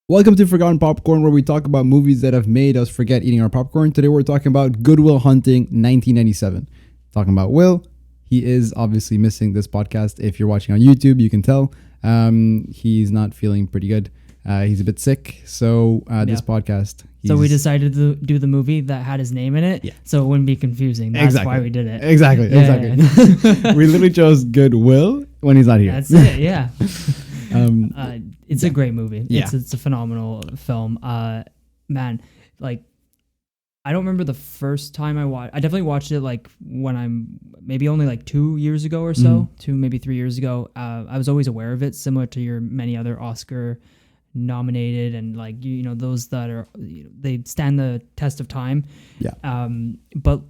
Welcome to Forgotten Popcorn, where we talk about movies that have made us forget eating our popcorn. Today we're talking about Good Will Hunting 1997. Talking about Will. He is obviously missing this podcast. If you're watching on YouTube, you can tell. He's not feeling pretty good. He's a bit sick. So this podcast... So we decided to do the movie that had his name in it, so it wouldn't be confusing. That's why we did it. Exactly. We literally chose Good Will when he's not here. That's it, yeah. It's a great movie. Yeah. It's a phenomenal film. Man, like, I don't remember the first time I watched. I definitely watched it like when I'm maybe only like 2 years ago or so, maybe 3 years ago. I was always aware of it, similar to your many other Oscar nominated and like you know those that are they stand the test of time. Yeah. But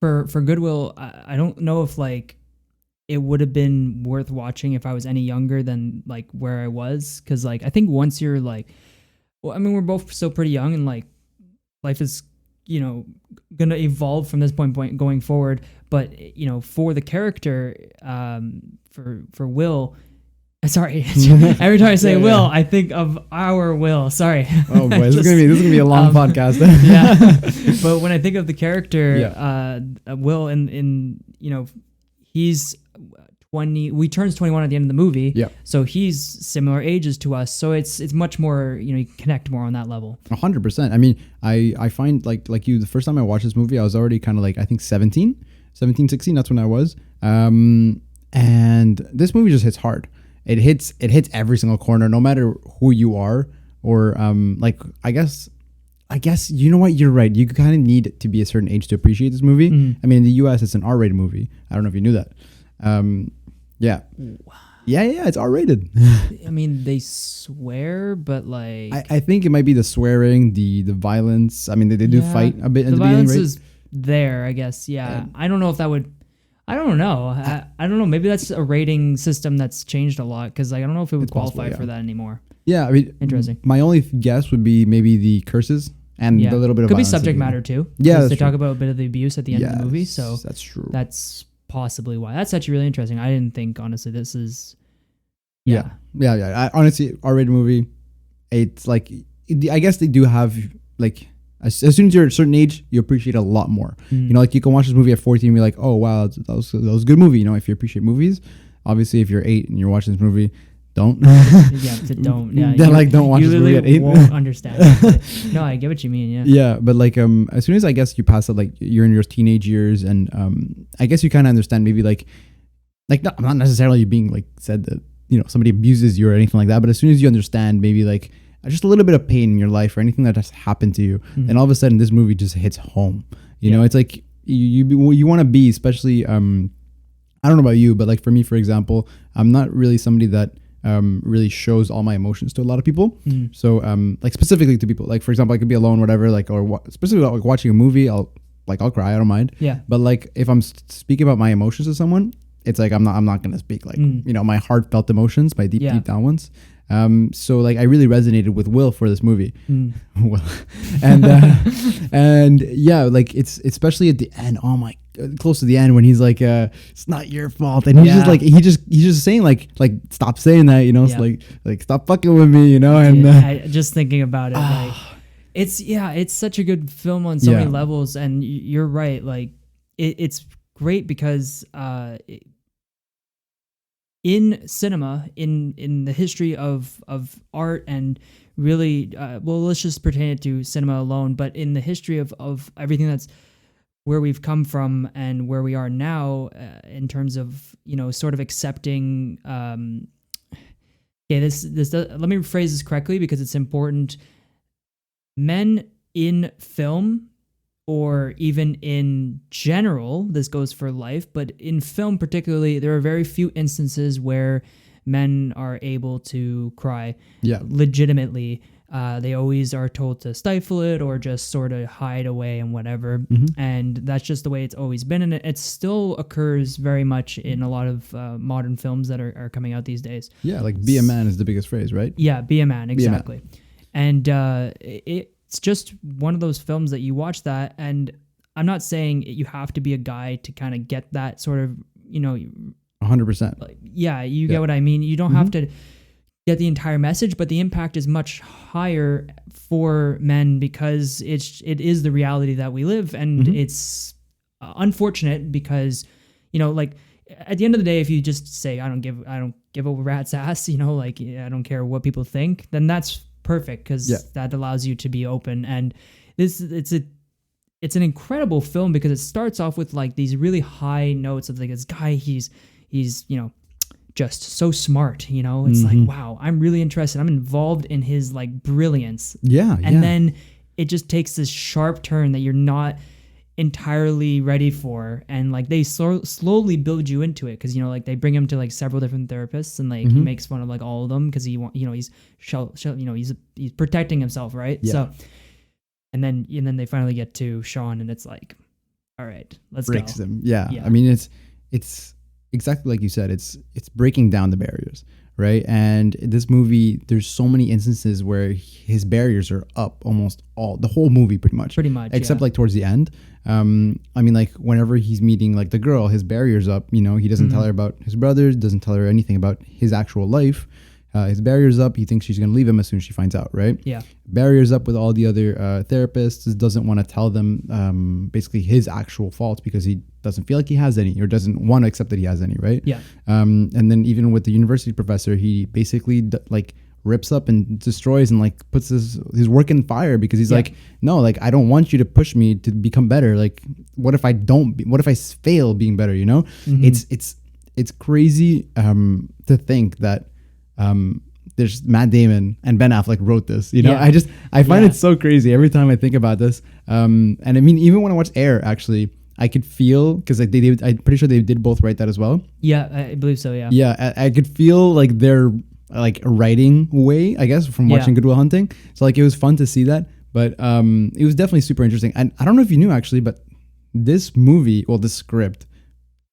for Goodwill, I don't know if like it would have been worth watching if I was any younger than like where I was, because like I think once you're like, well, I mean we're both still pretty young and like life is gonna evolve from this point going forward. But for the character, for Will. Sorry, every time I say Will, I think of our Will. Sorry. Oh boy, this is gonna be a long podcast. Yeah, but when I think of the character, Will, in he's 20. We turns 21 at the end of the movie. Yeah. So he's similar ages to us. So it's much more you can connect more on that level. 100%. I mean, I find like you, the first time I watched this movie, I was already kind of like I think 17, 16. That's when I was. And this movie just hits hard. It hits every single corner, no matter who you are, or like I guess you know what, you're right. You kind of need to be a certain age to appreciate this movie. I mean, in the US, it's an R-rated movie. I don't know if you knew that. Yeah, it's R-rated. I mean, they swear, but like I think it might be the swearing, the violence. I mean, they do fight a bit in the beginning, right? The violence is there, I guess. Yeah, I don't know if that would. I don't know. I don't know. Maybe that's a rating system that's changed a lot, because like I don't know if it would qualify for that anymore. Yeah, I mean, interesting. My only guess would be maybe the curses and the little bit of could be subject matter too. Yeah, they talk about a bit of the abuse at the end of the movie, so that's true. That's possibly why. That's actually really interesting. I didn't think, honestly, this is. Yeah. Honestly, R-rated movie. It's like I guess they do have like. As soon as you're a certain age, you appreciate a lot more. Like you can watch this movie at 14 and be like, oh, wow, that was a good movie. If you appreciate movies. Obviously, if you're 8 and you're watching this movie, don't. Don't. Yeah. Then don't watch this movie at 8. You won't understand. No, I get what you mean, yeah. Yeah, but like as soon as I guess you pass it, like you're in your teenage years, and I guess you kind of understand maybe like not necessarily being like said that, somebody abuses you or anything like that, but as soon as you understand maybe like just a little bit of pain in your life or anything that has happened to you, then all of a sudden this movie just hits home. You know, it's like you want to be, especially I don't know about you, but like for me, for example, I'm not really somebody that really shows all my emotions to a lot of people. So like specifically to people, like for example, I could be alone, whatever, like or specifically like watching a movie, I'll cry, I don't mind. Yeah. But like if I'm speaking about my emotions to someone, it's like I'm not gonna speak like my heartfelt emotions, my deep down ones. So like I really resonated with Will for this movie. Will. And yeah, like it's especially at the end. Oh my, close to the end when he's like, it's not your fault, and he's just like he's just saying like stop saying that, it's like stop fucking with me, and just thinking about it, like it's such a good film on so many levels, and you're right, like it's great because in cinema, in the history of art, and really, let's just pertain it to cinema alone, but in the history of everything that's where we've come from and where we are now, in terms of, sort of accepting, let me rephrase this correctly because it's important. Men in film, or even in general, this goes for life, but in film particularly, there are very few instances where men are able to cry legitimately. They always are told to stifle it or just sort of hide away and whatever. And that's just the way it's always been. And it still occurs very much in a lot of modern films that are coming out these days. Yeah, like be a man is the biggest phrase, right? Yeah, be a man, exactly. Be a man. And it's just one of those films that you watch that, and I'm not saying you have to be a guy to kind of get that sort of, 100%. Like, you get what I mean. You don't have to get the entire message, but the impact is much higher for men because it is the reality that we live, and it's unfortunate because, you know, like at the end of the day, if you just say I don't give a rat's ass, you know, like I don't care what people think, then that's perfect because that allows you to be open. And it's an incredible film because it starts off with like these really high notes of like this guy, he's you know, just so smart, you know. It's like, wow, I'm really interested, I'm involved in his like brilliance. And then it just takes this sharp turn that you're not entirely ready for, and like they slowly build you into it because, you know, like they bring him to like several different therapists, and like he makes fun of like all of them because he want, you know, he's he's protecting himself, right? So and then they finally get to Sean, and it's like, all right, let's breaks go. them. I mean, it's exactly like you said, it's breaking down the barriers, right? And this movie, there's so many instances where his barriers are up almost the whole movie pretty much, except like towards the end. I mean, like whenever he's meeting like the girl, his barriers up, you know, he doesn't tell her about his brothers, doesn't tell her anything about his actual life. His barriers up, he thinks she's going to leave him as soon as she finds out, right? Barriers up with all the other therapists, doesn't want to tell them basically his actual faults because he doesn't feel like he has any, or doesn't want to accept that he has any, right? And then even with the university professor, he basically like rips up and destroys and like puts his work in fire because he's like, no, like I don't want you to push me to become better. Like what if I fail being better, you know? It's crazy to think that there's Matt Damon and Ben Affleck wrote this, you know. I find it so crazy every time I think about this. And I mean, even when I watched Air, actually, I could feel, because like I'm pretty sure they did both write that as well. I believe so. I could feel like their like writing way, I guess, from watching Good Will Hunting. So like it was fun to see that, but it was definitely super interesting. And I don't know if you knew actually, but this movie, well, this script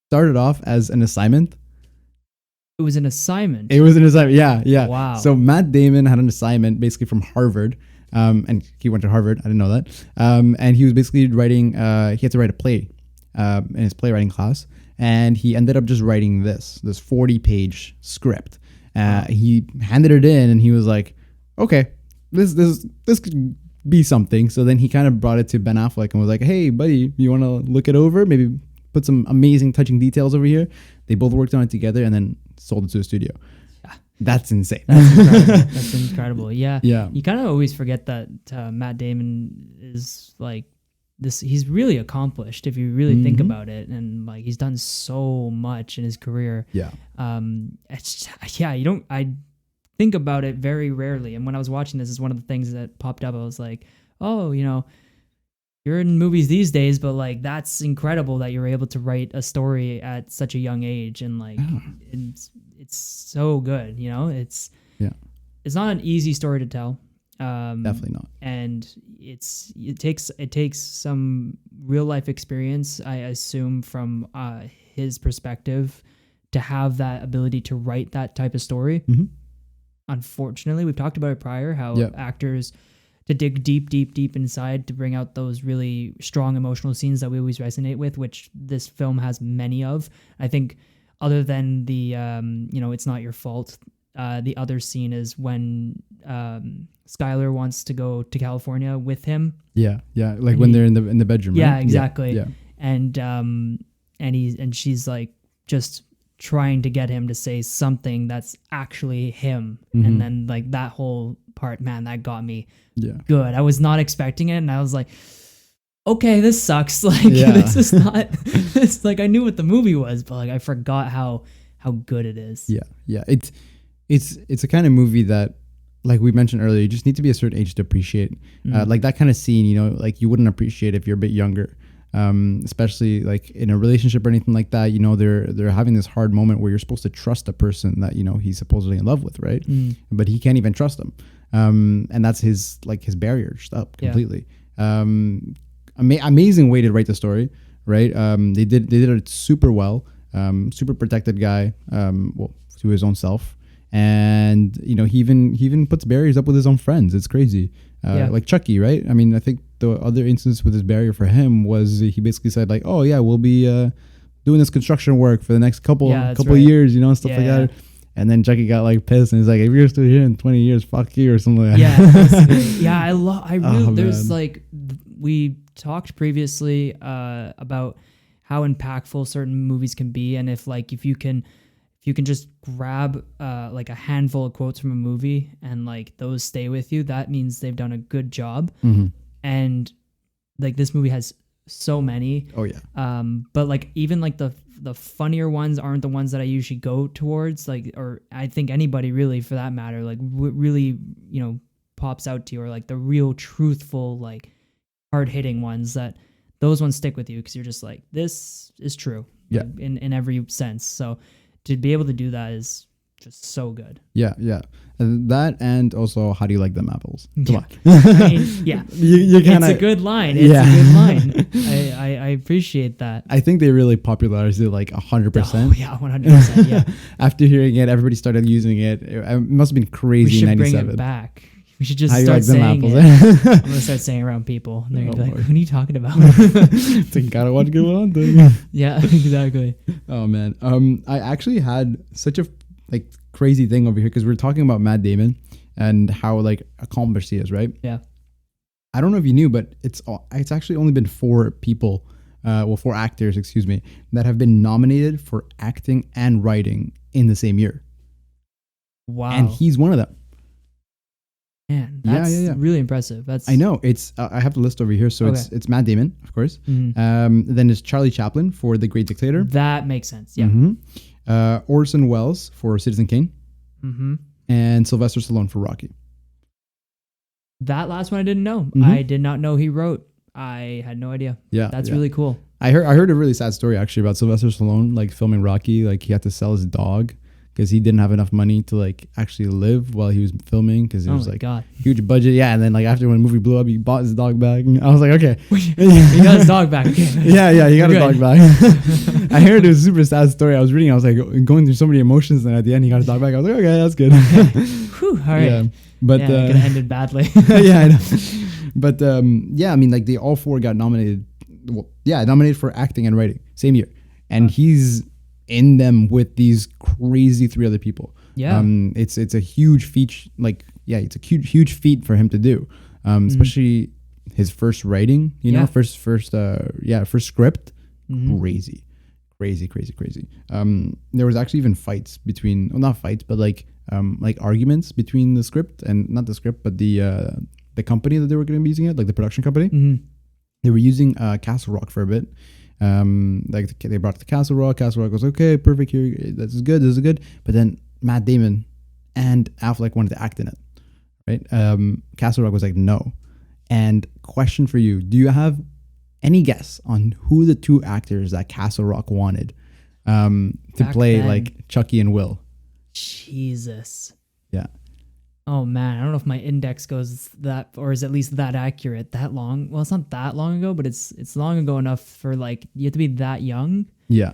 started off as an assignment. It was an assignment. Yeah. Wow. So Matt Damon had an assignment basically from Harvard, and he went to Harvard. I didn't know that. And he was basically writing. He had to write a play in his playwriting class, and he ended up just writing this 40-page script. He handed it in, and he was like, "Okay, this could be something." So then he kind of brought it to Ben Affleck and was like, "Hey, buddy, you want to look it over? Maybe put some amazing, touching details over here." They both worked on it together, and then sold it to a studio. That's insane. That's incredible. Yeah. You kind of always forget that Matt Damon is like this. He's really accomplished if you really think about it, and like he's done so much in his career. I think about it very rarely. And when I was watching this, is one of the things that popped up. I was like, oh, you know, you're in movies these days, but like that's incredible that you're able to write a story at such a young age, and like it's so good, you know. It's not an easy story to tell. Definitely not. And it takes some real life experience, I assume, from his perspective to have that ability to write that type of story. Unfortunately, we've talked about it prior, how actors to dig deep inside to bring out those really strong emotional scenes that we always resonate with, which this film has many of. I think other than the, it's not your fault. The other scene is when Skylar wants to go to California with him. Like when they're in the bedroom. Right? Yeah, exactly. And she's like just trying to get him to say something that's actually him, and then like that whole part, man, that got me good. I was not expecting it, and I was like, okay, this sucks. Like this is not. It's like I knew what the movie was, but like I forgot how good it is. It's a kind of movie that, like we mentioned earlier, you just need to be a certain age to appreciate. Like that kind of scene, you know, like you wouldn't appreciate if you're a bit younger. Especially like in a relationship or anything like that, you know, they're having this hard moment where you're supposed to trust a person that, you know, he's supposedly in love with, right? But he can't even trust them. And that's his barrier just up completely. Amazing way to write the story, right? They did it super well. Super protected guy, to his own self. And, you know, he even puts barriers up with his own friends. It's crazy. Like Chucky, right? I mean, I think the other instance with his barrier for him was he basically said like, oh yeah, we'll be doing this construction work for the next couple years, you know, stuff like that. And then Chucky got like pissed and he's like, if you're still here in 20 years, fuck you or something like that. Yeah, basically. Yeah, I really, there's man. like, we talked previously about how impactful certain movies can be, and if you can just grab like a handful of quotes from a movie and like those stay with you, that means they've done a good job. And like this movie has so many. Oh yeah. But like even like the funnier ones aren't the ones that I usually go towards, like, or I think anybody really for that matter, like really, you know, pops out to you, or like the real truthful, like hard hitting ones, that those ones stick with you because you're just like, this is true. Yeah. Like, in every sense. So to be able to do that is just so good. Yeah, yeah. That, and also, how do you like them apples? Come Yeah. on. I mean, yeah. you kinda, it's a good line. It's Yeah. a good line. I appreciate that. I think they really popularized it like 100%. Oh, yeah, 100%. Yeah. After hearing it, everybody started using it. It must have been We crazy should in bring 97. it back. We should just How you start like them saying apples? it. I'm going to start saying it around people. And they're going to be like, Lord. what are you talking about? It's like, gotta watch good one thing. Yeah, exactly. Oh man. I actually had such a like crazy thing over here because we're talking about Matt Damon and how like accomplished he is, right? Yeah. I don't know if you knew, but it's actually only been 4 people, 4 actors, excuse me, that have been nominated for acting and writing in the same year, Wow. and he's one of them. Man, that's Yeah. really impressive. That's I know. It's I have the list over here, so Okay. it's Matt Damon, of course. Mhm. Then it's Charlie Chaplin for The Great Dictator. That makes sense. Yeah. Orson Welles for Citizen Kane, Mm-hmm. and Sylvester Stallone for Rocky. That last one I didn't know. Mhm. I did not know he wrote. I had no idea. Yeah, That's yeah. really cool. I heard a really sad story actually about Sylvester Stallone like filming Rocky. Like he had to sell his dog because he didn't have enough money to like actually live while he was filming because it Oh was my like God. huge budget. Yeah, and then like after when the movie blew up, he bought his dog back. And I was like, okay, He got his dog back. Okay. yeah, he got his We're dog good. back. I heard it was a super sad story. I was reading, I was like going through so many emotions, and at the end he got his dog back. I was like, okay, that's good. Whew, all right. Yeah, but Yeah, it could have ended badly. yeah, I know. But yeah, I mean, like they all 4 got nominated. Well, yeah, nominated for acting and writing same year, and he's in them with these crazy 3 other people. Yeah. It's a huge feat. Like, yeah, it's a huge feat for him to do. Especially his first writing. You know, Yeah. first script. Mhm. Crazy. There was actually even fights between, well, not fights, but like arguments between the script and not the script, but the company that they were going to be using it, like the production company. Mhm. They were using Castle Rock for a bit. Like they brought it to Castle Rock. Castle Rock was okay, perfect. Here, this is good. But then Matt Damon and Affleck wanted to act in it, right? Castle Rock was like no. And question for you: do you have any guess on who the 2 actors that Castle Rock wanted to Back play then. like Chucky and Will? Jesus. Yeah. Oh man, I don't know if my index goes that, or is at least that accurate. That long? Well, it's not that long ago, but it's long ago enough for like you have to be that young. Yeah.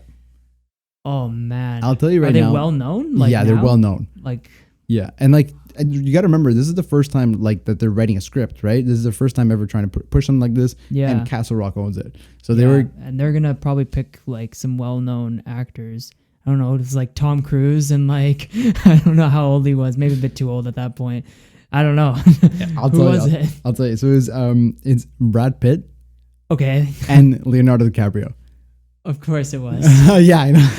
Oh man, I'll tell you right Are they now. well known? Like yeah, they're now? well known. Like Yeah, and like you got to remember, this is the first time like that they're writing a script, right? This is the first time ever trying to push something like this. Yeah. And Castle Rock owns it, so they yeah, were. and they're gonna probably pick like some well-known actors. I don't know. It's like Tom Cruise and like I don't know how old he was. Maybe a bit too old at that point. I don't know. I'll Who tell was you. it? I'll tell you. So it was it's Brad Pitt Okay, and Leonardo DiCaprio. of course it was. Yeah, I know.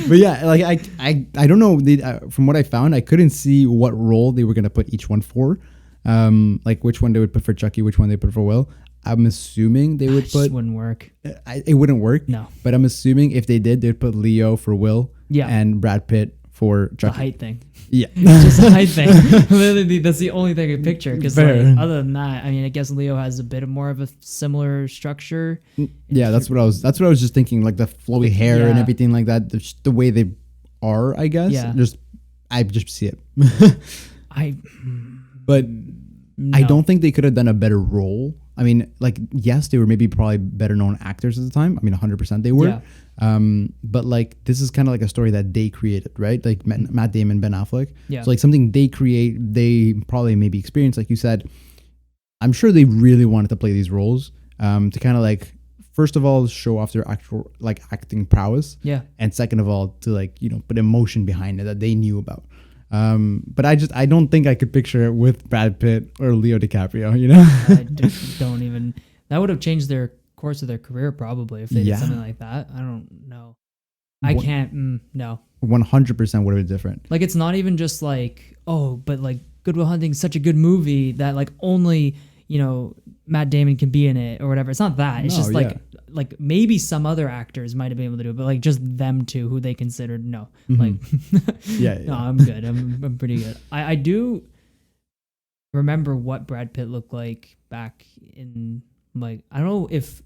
But yeah, like I don't know. From what I found, I couldn't see what role they were gonna put each one for. Like which one they would put for Chucky, which one they put for Will. I'm assuming they would It put. just wouldn't work. It wouldn't work. No. But I'm assuming if they did, they'd put Leo for Will. Yeah. And Brad Pitt for The Chucky. height thing. Yeah. Just a height thing. Literally, that's the only thing I could picture. Because Fair. like, other than that, I mean, I guess Leo has a bit of more of a similar structure. Yeah, that's what I was just thinking, like the flowy hair and Yeah. everything like that. The way they are, I guess. Yeah. I just see it. I. But I no. don't think they could have done a better role. I mean, like, yes, they were maybe probably better known actors at the time. I mean, 100% they were. Yeah. But like, this is kind of like a story that they created, right? Like Matt Damon, Ben Affleck. Yeah. So like something they create, they probably maybe experienced, like you said. I'm sure they really wanted to play these roles to kind of like first of all show off their actual like acting prowess, Yeah. and second of all to like put emotion behind it that they knew about. But I don't think I could picture it with Brad Pitt or Leo DiCaprio. I don't even. That would have changed their course of their career probably if they did something like that. I don't know. I can't. No. 100% would have been different. Like it's not even just like but like Good Will Hunting's such a good movie that like only Matt Damon can be in it or whatever. It's not that. It's just like maybe some other actors might have been able to do it, but like just them two who they considered no. Like no, I'm good. I'm pretty good. I do remember what Brad Pitt looked like back in like I don't know if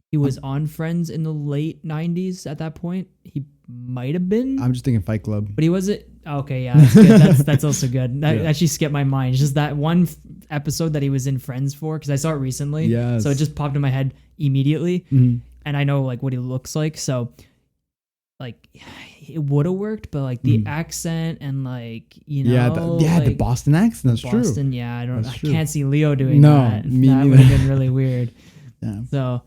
he was on Friends in the late 90s at that point. He might have been. I'm just thinking Fight Club. But he wasn't. Okay, yeah, that's good. That's also good. That actually skipped my mind. It's just that one episode that he was in Friends for, because I saw it recently. Yeah. So it just popped in my head immediately. Mm-hmm. And I know like what he looks like. So like it would have worked, but like the accent and like, like, the Boston accent. That's true. Boston, yeah. I can't see Leo doing that. That would have been really weird. Yeah. So.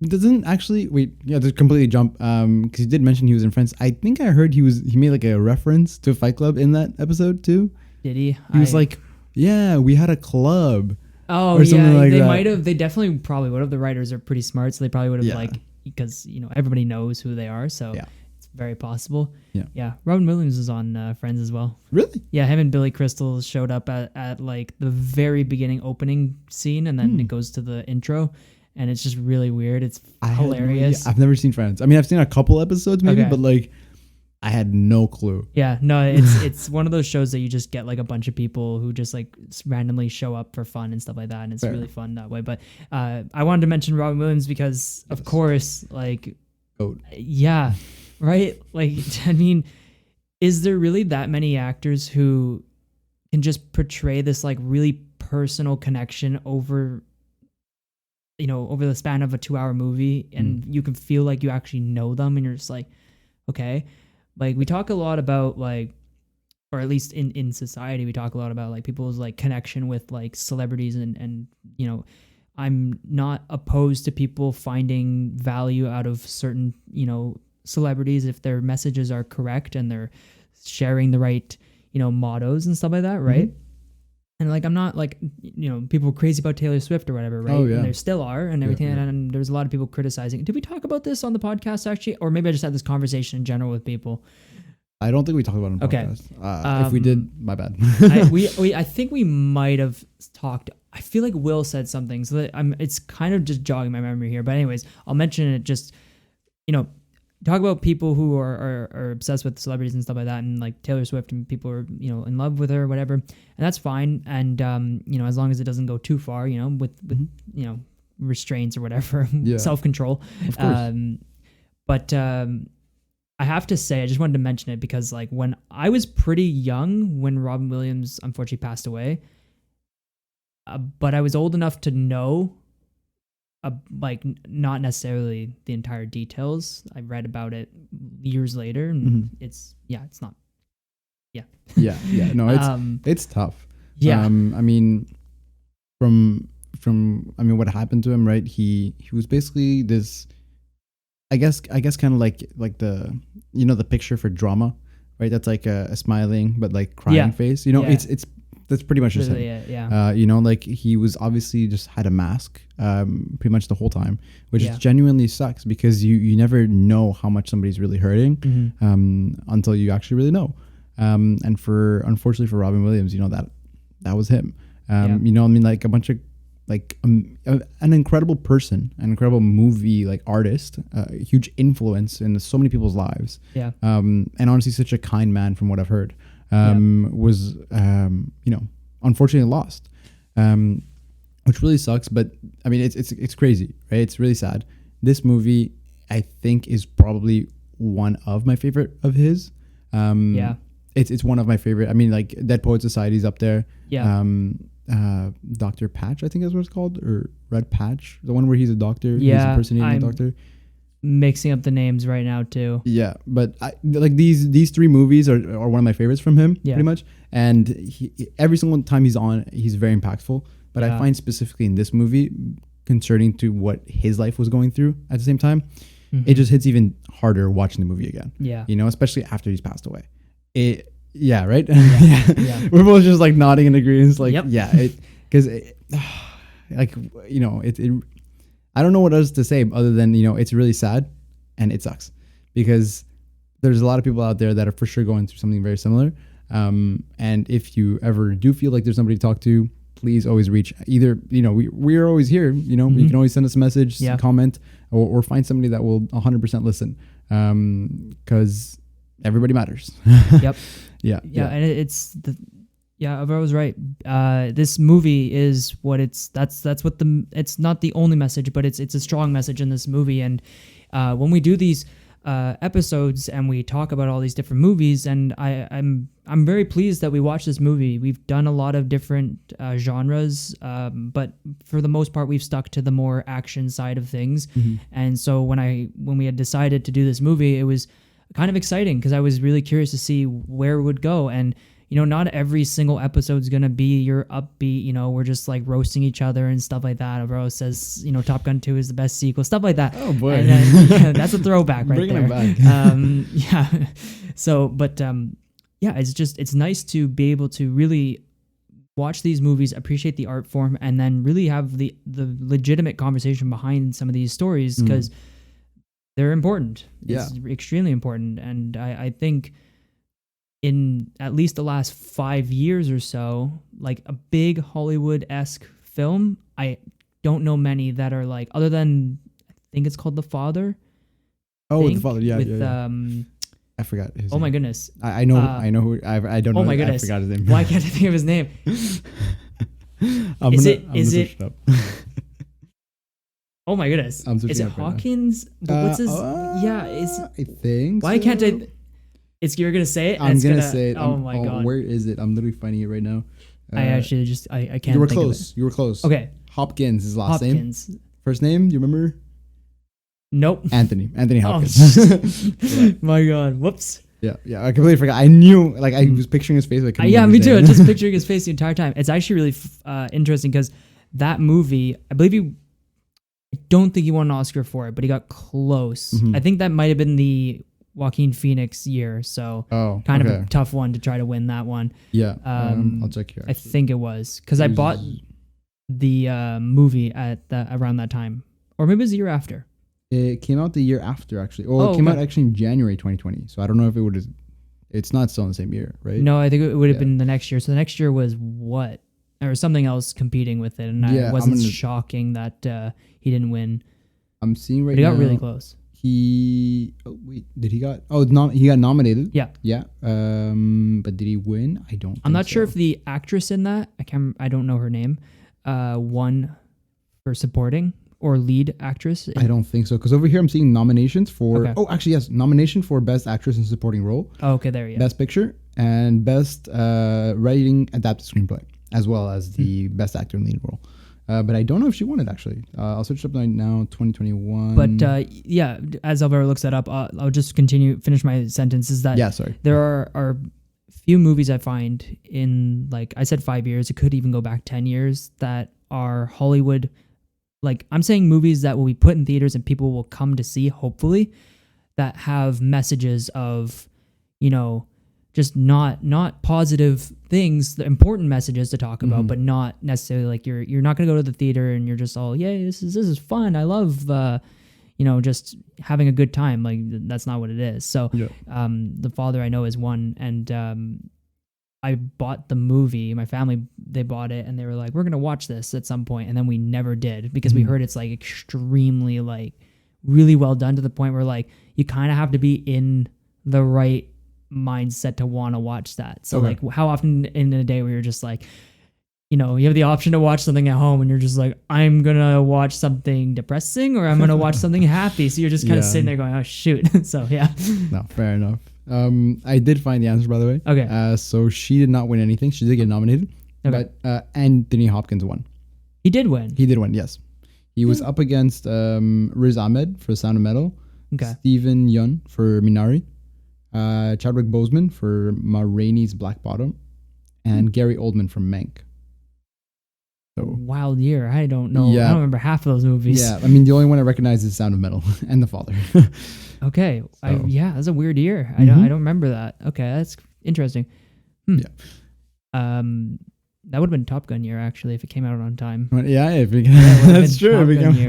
Doesn't actually just completely jump because he did mention he was in Friends. I think I heard he made like a reference to Fight Club in that episode too. Did he? He was like, yeah, we had a club. Oh, or something like they might have. They definitely probably would have. The writers are pretty smart, so they probably would have because everybody knows who they are, so it's very possible. Yeah. Robin Williams is on Friends as well. Really? Yeah, him and Billy Crystal showed up at like the very beginning opening scene, and then it goes to the intro. And it's just really weird. It's hilarious. I've never seen Friends. I mean, I've seen a couple episodes maybe, but like I had no clue. Yeah, no, it's one of those shows that you just get like a bunch of people who just like randomly show up for fun and stuff like that. And it's really fun that way. But I wanted to mention Robin Williams because of course, like, yeah, right. Like, I mean, is there really that many actors who can just portray this like really personal connection over the span of a 2-hour movie, and you can feel like you actually know them, and you're just like, okay. Like we talk a lot about like, or at least in society, we talk a lot about like people's like connection with like celebrities and I'm not opposed to people finding value out of certain, celebrities if their messages are correct and they're sharing the right, mottos and stuff like that. Right. Mm-hmm. And like, I'm not like, people were crazy about Taylor Swift or whatever, right? Oh, yeah. And there still are and everything. Yeah. And there's a lot of people criticizing. Did we talk about this on the podcast actually? Or maybe I just had this conversation in general with people. I don't think we talked about it on the podcast. If we did, my bad. I think we might have talked. I feel like Will said something. So that it's kind of just jogging my memory here. But anyways, I'll mention it just, talk about people who are obsessed with celebrities and stuff like that, and like Taylor Swift, and people are in love with her or whatever, and that's fine. And as long as it doesn't go too far, with restraints or whatever, self-control. Of course. But I have to say, I just wanted to mention it because like when I was pretty young when Robin Williams unfortunately passed away, but I was old enough to know. Like not necessarily the entire details. I read about it years later, and it's not. Yeah. No, it's tough. Yeah. I mean, from what happened to him, right? He was basically this. I guess kind of like the the picture for drama, right? That's like a smiling but like crying face. It's. That's pretty much just him. Like he was obviously just had a mask pretty much the whole time, which genuinely sucks because you never know how much somebody's really hurting until you actually really know. And unfortunately for Robin Williams, that was him. Like a bunch of like an incredible person, an incredible movie like artist, a huge influence in so many people's lives. Yeah. And honestly, such a kind man from what I've heard. Was unfortunately lost, which really sucks. But I mean, it's crazy, right? It's really sad. This movie, I think, is probably one of my favorite of his. It's one of my favorite. I mean, like Dead Poet Society's up there. Yeah. Dr. Patch, I think that's what it's called, or Red Patch, the one where he's a doctor. Yeah, he's impersonating a doctor. Mixing up the names right now too. Yeah, but like these three movies are one of my favorites from him, pretty much. And every single time he's on, he's very impactful. But I find specifically in this movie, concerning to what his life was going through at the same time, Mhm. it just hits even harder watching the movie again. Yeah. You know, especially after he's passed away. Yeah, right? Yeah. We're both just like nodding in agreement. Like, Yep. yeah, because like, you know, I don't know what else to say other than, you know, it's really sad and it sucks because there's a lot of people out there that are for sure going through something very similar. And if you ever do feel like there's somebody to talk to, please always reach either, you know, we're always here, you know, you can always send us a message, comment, or find somebody that will 100% listen. Cause everybody matters. Yep. Yeah. And Alvaro was right. This movie is what it's not the only message, but it's a strong message in this movie. And when we do these episodes and we talk about all these different movies, and I'm very pleased that we watched this movie. We've done a lot of different genres, but for the most part, we've stuck to the more action side of things. And so when we had decided to do this movie, it was kind of exciting because I was really curious to see where it would go. And you know, not every single episode is going to be your upbeat, you know, we're just like roasting each other and stuff like that. Alvaro says, you know, Top Gun 2 is the best sequel, stuff like that. Oh, boy. And then, that's a throwback right Bringing there. it back. Yeah. So, but it's nice to be able to really watch these movies, appreciate the art form, and then really have the legitimate conversation behind some of these stories because they're important. It's extremely important. And I think in at least the last 5 years or so, like a big Hollywood-esque film, I don't know many that are like, other than, I think it's called The Father. The Father, yeah. I forgot his name. My goodness. I know who, I don't know. Oh my goodness. I forgot his name. Why can't I think of his name? Is it? Oh my goodness. Is it Hawkins? What's his? I think Why can't I? You're gonna say it. I'm gonna say it. Oh my god! Where is it? I'm literally finding it right now. I actually just I can't. You were think close. Of it. You were close. Okay. Hopkins is last name. First name? Do you remember? Nope. Anthony Hopkins. My god! Whoops. Yeah. I completely forgot. I knew, like, I was picturing his face. Like, me too. I was just picturing his face the entire time. It's actually really interesting because that movie, I believe I don't think he won an Oscar for it, but he got close. I think that might have been the Joaquin Phoenix year, so kind of a tough one to try to win that one. Yeah, I'll check here. I think it was because I bought the movie at around that time, or maybe it was the year after. It came out the year after, actually. It came out actually in January 2020. So I don't know if it would have. It's not still in the same year, right? No, I think it would have been the next year. So the next year was what? Or something else competing with it, and it wasn't shocking that he didn't win. I'm seeing right now. He got really close. He he got nominated. Yeah. But did he win? I don't. I'm not sure if the actress in that I don't know her name. Won for supporting or lead actress. I don't think so because over here I'm seeing nominations for. Okay. Oh, actually yes, nomination for best actress in supporting role. Oh, okay, there you go. Best picture and best writing adapted screenplay, as well as the best actor in lead role. But I don't know if she won it, actually. I'll search it up right now, 2021. But as Alvaro looks that up, I'll just finish my sentence, is that there are few movies I find in, like I said, 5 years, it could even go back 10 years, that are Hollywood, like I'm saying movies that will be put in theaters and people will come to see, hopefully, that have messages of, you know, just not positive things, the important messages to talk about, but not necessarily like you're not gonna go to the theater and you're just all, yeah, this is fun. I love just having a good time. Like that's not what it is. So The Father I know is one, and I bought the movie. My family, they bought it and they were like, we're gonna watch this at some point, and then we never did because we heard it's like extremely like really well done to the point where like you kind of have to be in the right mindset to want to watch that. So like how often in a day where you're just like, you know, you have the option to watch something at home and you're just like, I'm gonna watch something depressing or I'm gonna watch something happy, so you're just kind of sitting there going, oh shoot. So no, fair enough. I did find the answer, by the way. Okay. So she did not win anything. She did get nominated, but Anthony Hopkins won. He did win, yes. He was up against Riz Ahmed for Sound of Metal, Stephen Yeun for Minari, Chadwick Boseman for Ma Rainey's Black Bottom, and Gary Oldman from Mank. So wild year. I don't know. Yeah. I don't remember half of those movies. Yeah, I mean, the only one I recognize is Sound of Metal and The Father. Okay. So. That's a weird year. I Mhm. don't remember that. Okay, that's interesting. Yeah. That would have been Top Gun year actually if it came out on time. Yeah, if we Would've that's been true. Top If we Gun can-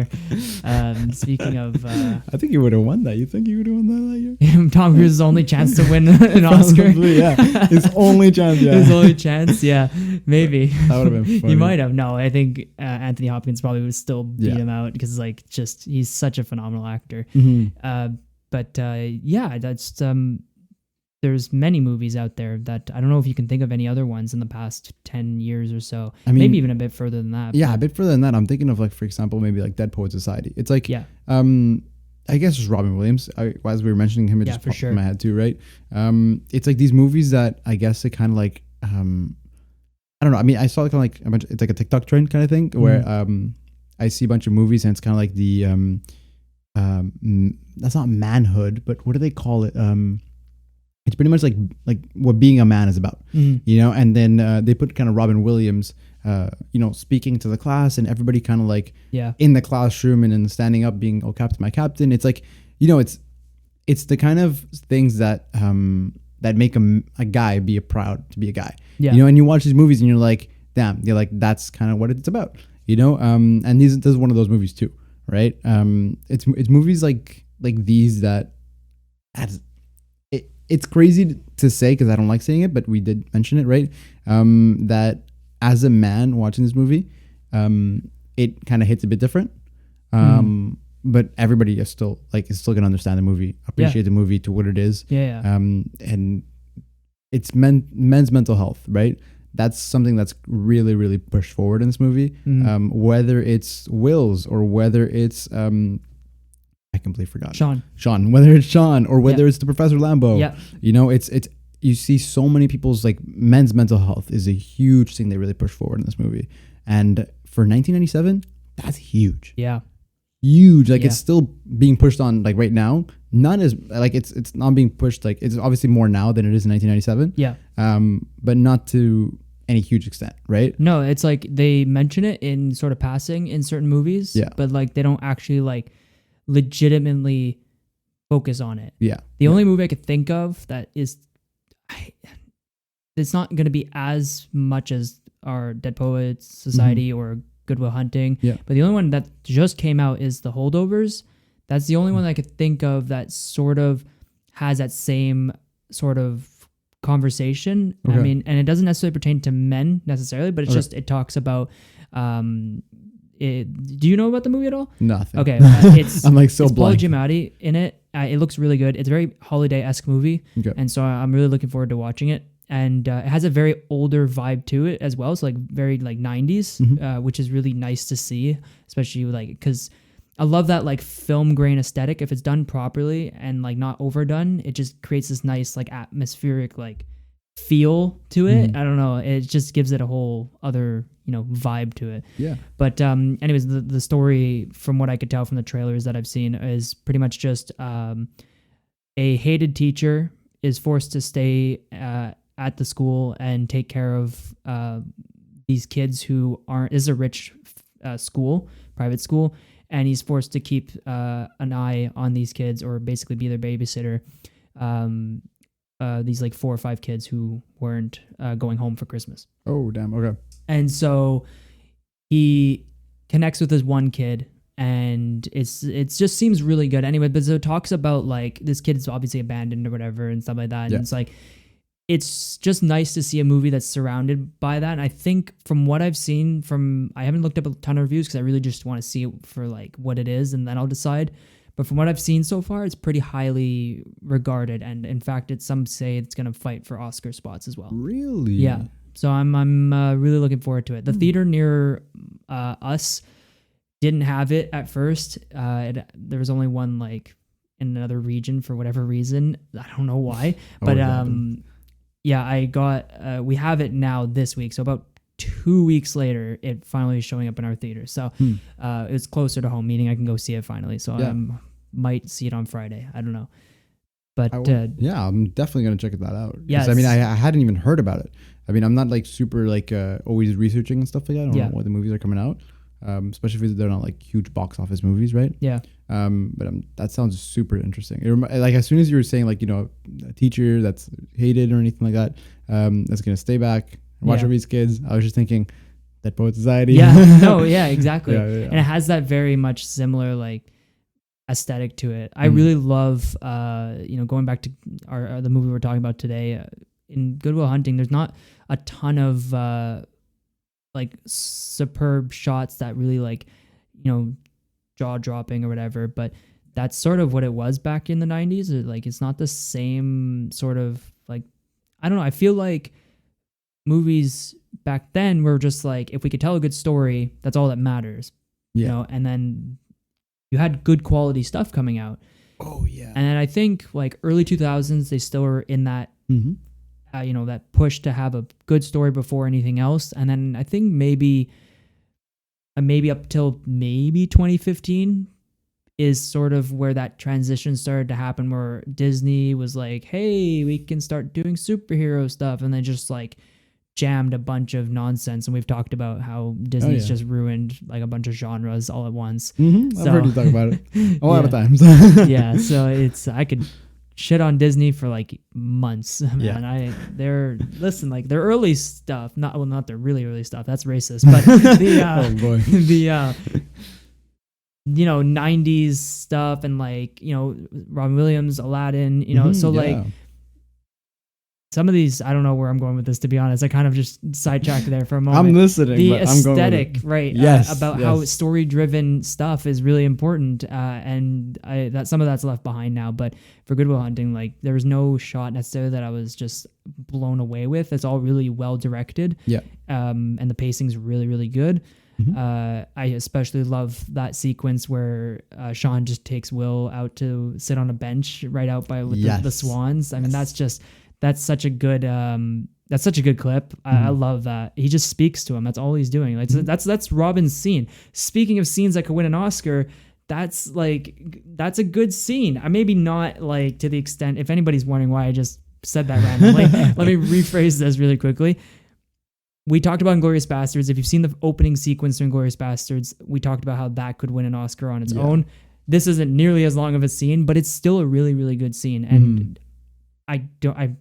year. Speaking of I think you would have won that. You think you would have won that year? Tom Cruise's only chance to win an Oscar. Probably, yeah. His only chance, yeah. His only chance, yeah, maybe. That would have been funny. He might have. No, I think Anthony Hopkins probably would still beat Yeah. him out because like just he's such a phenomenal actor. Mhm. But yeah, that's there's many movies out there that I don't know if you can think of any other ones in the past 10 years or so. I mean, maybe even a bit further than that. Yeah, a bit further than that. I'm thinking of like, for example, maybe like Dead Poet Society. It's like, Yeah. I guess just Robin Williams. As we were mentioning him, it Yeah, just for popped sure. in my head too, right? It's like these movies that I guess it kind of like, I don't know. I mean, I saw kind of like a bunch. It's like a TikTok trend kind of thing where I see a bunch of movies and it's kind of like the that's not manhood, but what do they call it? It's pretty much like what being a man is about, you know. And then they put kind of Robin Williams, you know, speaking to the class and everybody kind of like in the classroom and then standing up, being "Oh, Captain, my Captain." It's like, you know, it's the kind of things that that make a guy be proud to be a guy, you know. And you watch these movies and you're like, damn, you're like, that's kind of what it's about, you know. And this is one of those movies too, right? It's movies like these that has. It's crazy to say because I don't like saying it, but we did mention it, right? That as a man watching this movie, it kind of hits a bit different. But everybody is still gonna understand the movie, appreciate the movie to what it is. And it's men's mental health, right? That's something that's really, really pushed forward in this movie. Whether it's Will's or whether it's I completely forgot. Sean, whether it's Sean or whether it's the Professor Lambeau, you know, it's you see so many people's like men's mental health is a huge thing they really push forward in this movie. And for 1997, that's huge. Huge. Like it's still being pushed on like right now. Not as like it's not being pushed like it's obviously more now than it is in 1997. But not to any huge extent, right? No, it's like they mention it in sort of passing in certain movies, but like they don't actually like legitimately focus on it. The only movie I could think of that is it's not going to be as much as our Dead Poets Society or Good Will Hunting, but the only one that just came out is The Holdovers. That's the only one I could think of that sort of has that same sort of conversation. I mean, and it doesn't necessarily pertain to men necessarily, but it's just it talks about do you know about the movie at all? Nothing. Okay, it's I'm like so Paul blank. Giamatti in it. It looks really good. It's a very holiday-esque movie, and so I'm really looking forward to watching it. And it has a very older vibe to it as well. So like very like 90s, which is really nice to see, especially like because I love that like film grain aesthetic. If it's done properly and like not overdone, it just creates this nice like atmospheric like feel to it. I don't know. It just gives it a whole other, you know, vibe to it. But anyways, the story from what I could tell from the trailers that I've seen is pretty much just a hated teacher is forced to stay at the school and take care of these kids who aren't. This is a rich school, private school, and he's forced to keep an eye on these kids or basically be their babysitter. These like 4 or 5 kids who weren't going home for Christmas. Oh, damn. Okay. And so he connects with this one kid and it just seems really good anyway. But so it talks about like this kid is obviously abandoned or whatever and stuff like that. And it's like, it's just nice to see a movie that's surrounded by that. And I think from what I've seen I haven't looked up a ton of reviews because I really just want to see it for like what it is and then I'll decide. But from what I've seen so far, it's pretty highly regarded. And in fact, some say it's going to fight for Oscar spots as well. Really? Yeah. So I'm really looking forward to it. The theater near us didn't have it at first. There was only one like in another region for whatever reason. I don't know why. But I got we have it now this week. So about 2 weeks later, it finally is showing up in our theater. So it's closer to home, meaning I can go see it finally. So I might see it on Friday. I don't know. But yeah, I'm definitely gonna check that out. Yes. I mean, I hadn't even heard about it. I mean, I'm not like super like always researching and stuff like that. I don't know what the movies are coming out, especially if they're not like huge box office movies, right? Yeah. But that sounds super interesting. Like as soon as you were saying like a teacher that's hated or anything like that, that's gonna stay back and watch over these kids. I was just thinking, Dead Poet Society. Yeah. No. Yeah. Exactly. Yeah. And it has that very much similar like aesthetic to it. I really love, going back to the movie we're talking about today. In Good Will Hunting, there's not a ton of like superb shots that really like, jaw dropping or whatever, but that's sort of what it was back in the 90s. Like it's not the same sort of like, I don't know. I feel like movies back then were just like, if we could tell a good story, that's all that matters. And then you had good quality stuff coming out. Oh yeah. And then I think like early 2000s, they still were in that, that push to have a good story before anything else. And then I think maybe up till maybe 2015 is sort of where that transition started to happen, where Disney was like, hey, we can start doing superhero stuff. And then just like jammed a bunch of nonsense. And we've talked about how Disney's just ruined like a bunch of genres all at once. I've heard you talk about it a lot of times. Yeah. So I could shit on Disney for like months, man. Their early stuff, not their really early stuff. That's racist, but the 90s stuff and like, Robin Williams, Aladdin, some of these, I don't know where I'm going with this, to be honest. I kind of just sidetracked there for a moment. I'm listening. The but aesthetic, I'm going right? Yes, about how story-driven stuff is really important, and that some of that's left behind now. But for Good Will Hunting, like there was no shot necessarily that I was just blown away with. It's all really well directed. Yeah. And the pacing's really, really good. I especially love that sequence where Sean just takes Will out to sit on a bench right out by with the swans. I mean, that's such a good clip. I love that. He just speaks to him. That's all he's doing. Like that's Robin's scene. Speaking of scenes that could win an Oscar, that's a good scene. Maybe not like to the extent, if anybody's wondering why I just said that randomly, let me rephrase this really quickly. We talked about Inglourious Bastards. If you've seen the opening sequence to Inglourious Bastards, we talked about how that could win an Oscar on its own. This isn't nearly as long of a scene, but it's still a really, really good scene. And I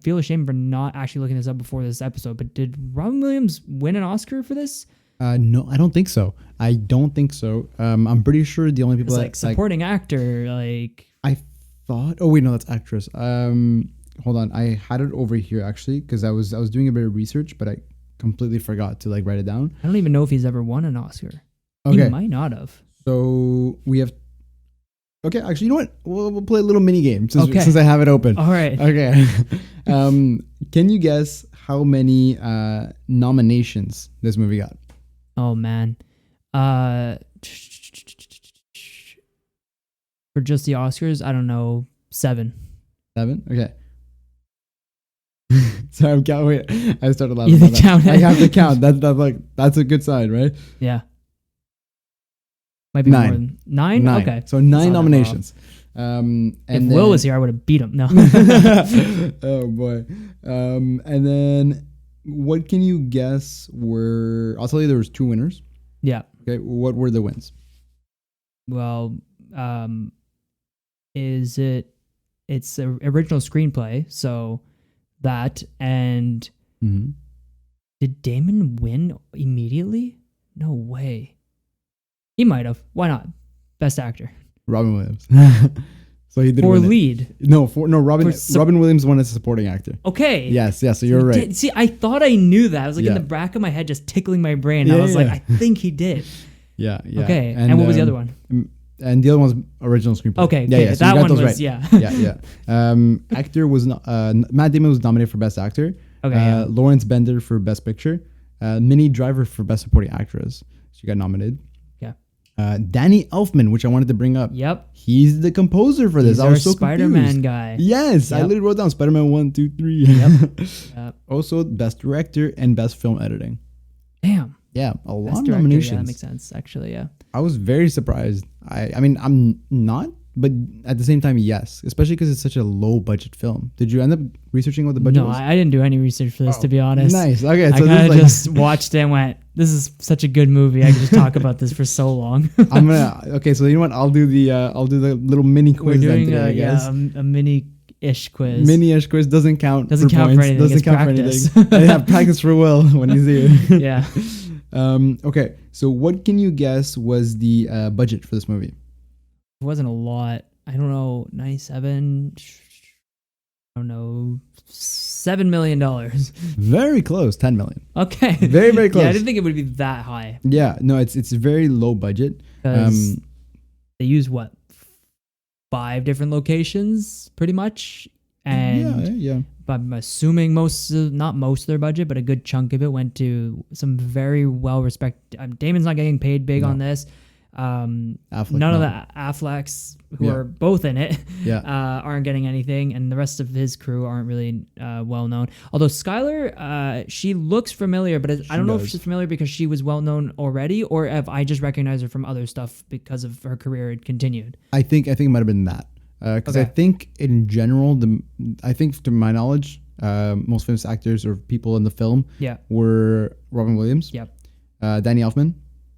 feel ashamed for not actually looking this up before this episode, but did Robin Williams win an Oscar for this? No, I don't think so. I'm pretty sure the only people supporting actor, like I thought. Oh wait, no, that's actress. Hold on, I had it over here actually because I was doing a bit of research, but I completely forgot to like write it down. I don't even know if he's ever won an Oscar. Okay. He might not have. So we have. Okay, actually, you know what? We'll play a little mini game since I have it open. All right. Okay. Can you guess how many nominations this movie got? Oh man. For just the Oscars, I don't know, 7. 7? Okay. Sorry, I'm counting. Wait, I started laughing. I have to count. That's a good sign, right? Yeah. Might be 9. more than 9? Okay. So 9 nominations. And if Will was here, I would have beat him. No. Oh boy. And then what can you guess I'll tell you there was 2 winners. Yeah. Okay. What were the wins? Well, it's an original screenplay. So that, and did Damon win immediately? No way. He might have. Why not? Best actor. Robin Williams. So he did for win lead. Robin Williams won as supporting actor. Okay. Yes. So you're right. See, I thought I knew that. I was like in the back of my head, just tickling my brain. I was like, I think he did. Yeah. Okay. And what was the other one? And the other one was original screenplay. Okay. Yeah. So that one was right. Yeah. Actor was Matt Damon was nominated for Best Actor. Okay. Lawrence Bender for Best Picture. Minnie Driver for Best Supporting Actress. She got nominated. Danny Elfman, which I wanted to bring up. Yep. He's the composer for this. I was so Spider-Man guy. Yes. Yep. I literally wrote down Spider-Man 1, 2, 3. Yep. Also, Best Director and Best Film Editing. Damn. Yeah. A lot of nominations. Yeah, that makes sense, actually, yeah. I was very surprised. I mean, I'm not but at the same time, yes, especially because it's such a low budget film. Did you end up researching what the budget No, was? I didn't do any research for this, to be honest. Nice. Okay, I so kind this of is just watched it and went, "This is such a good movie. I could just talk about this for so long." I'm gonna. Okay, so you know what? I'll do the little mini quiz. We're doing then today, a mini-ish quiz. Mini-ish quiz doesn't count. Doesn't for count points. for anything. Doesn't It's count practice. for anything. I have practice for Will when he's here. Yeah. Okay, so what can you guess was the budget for this movie? It wasn't a lot. I don't know. 97. I don't know. $7 million. Very close. 10 million. Okay. Very, very close. Yeah, I didn't think it would be that high. Yeah, no, it's very low budget. Because they use what? 5 different locations, pretty much. And yeah. I'm assuming not most of their budget, but a good chunk of it went to some very well respected. Damon's not getting paid big on this. None of the Afflecks who are both in it aren't getting anything, and the rest of his crew aren't really well known. Although Skylar, she looks familiar, but I don't know if she's familiar because she was well known already, or if I just recognize her from other stuff because of her career had continued. I think it might have been that. Because I think in general, I think to my knowledge, most famous actors or people in the film were Robin Williams, Danny Elfman,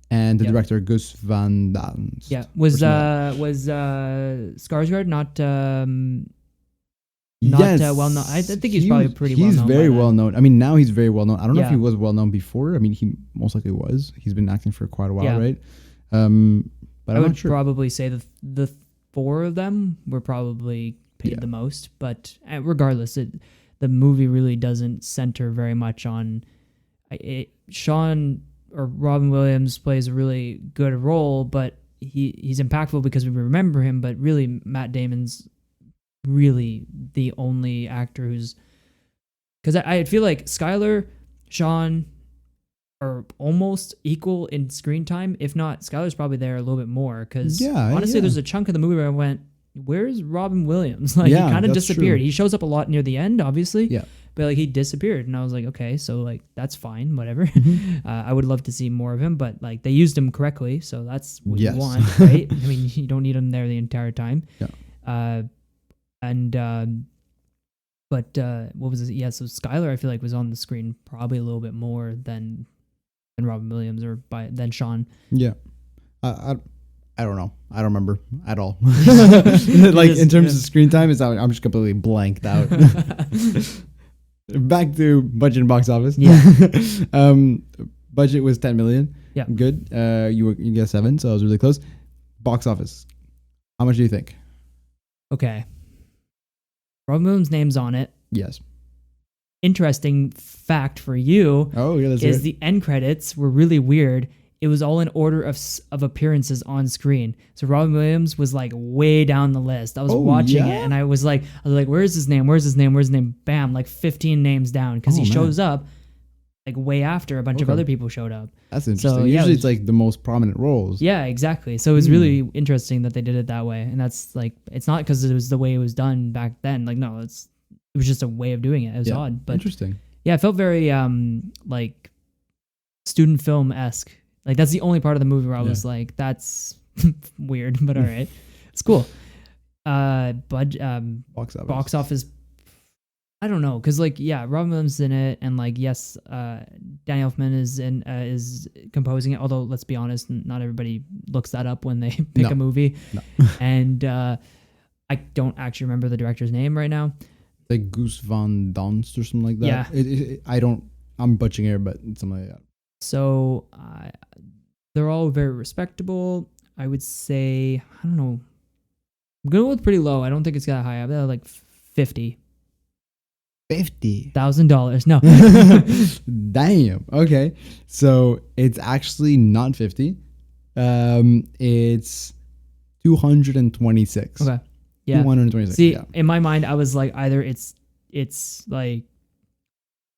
and the director Gus Van Sant. Yeah, was Skarsgård not well known? I think he's probably pretty well known. He's very well known. I mean, now he's very well known. I don't know if he was well known before. I mean, he most likely was. He's been acting for quite a while, right? But I would probably say the 4 of them were probably paid the most, but regardless, the movie really doesn't center very much on Sean or Robin Williams plays a really good role, but he's impactful because we remember him, but really Matt Damon's really the only actor who's, because I feel like Skylar, Sean are almost equal in screen time. If not, Skylar's probably there a little bit more because honestly, there's a chunk of the movie where I went, "Where's Robin Williams?" Like he kind of disappeared. True. He shows up a lot near the end, obviously, but like he disappeared, and I was like, okay, so like that's fine, whatever. Mm-hmm. I would love to see more of him, but like they used him correctly, so that's what you want, right? I mean, you don't need him there the entire time. But what was it? Yeah, so Skylar, I feel like was on the screen probably a little bit more than Robin Williams than Sean. Yeah, I don't know. I don't remember at all. Like in terms of screen time, I'm just completely blanked out. Back to budget and box office. Yeah. Budget was 10 million. Yeah. Good. You got 7, so I was really close. Box office. How much do you think? Okay. Robin Williams' name's on it. Yes. Interesting fact for you is the end credits were really weird. It was all in order of appearances on screen. So Robin Williams was like way down the list. I was watching it and I was like, where's his name? Where's his name? Where's his name? Bam, like 15 names down because he shows up like way after a bunch of other people showed up. That's interesting. So, usually it's like the most prominent roles. Yeah, exactly. So it was really interesting that they did it that way. And that's like, it's not because it was the way it was done back then. Like, no, it was just a way of doing it. It was odd, but interesting. Yeah, it felt very like student film-esque. Like that's the only part of the movie where I was like, that's weird, but all right. It's cool. Box office. I don't know, cause like Robin Williams in it, and like Danny Elfman is composing it. Although let's be honest, not everybody looks that up when they pick a movie. No. And I don't actually remember the director's name right now. Like Gus Van Sant or something like that. Yeah. I'm butchering it, but something like that. So they're all very respectable. I would say, I don't know. I'm going with pretty low. I don't think it's that high. I'm like $50,000. No. Damn. Okay. So it's actually not 50. It's 226. Okay. Yeah. 226. See, in my mind, I was like, either it's like,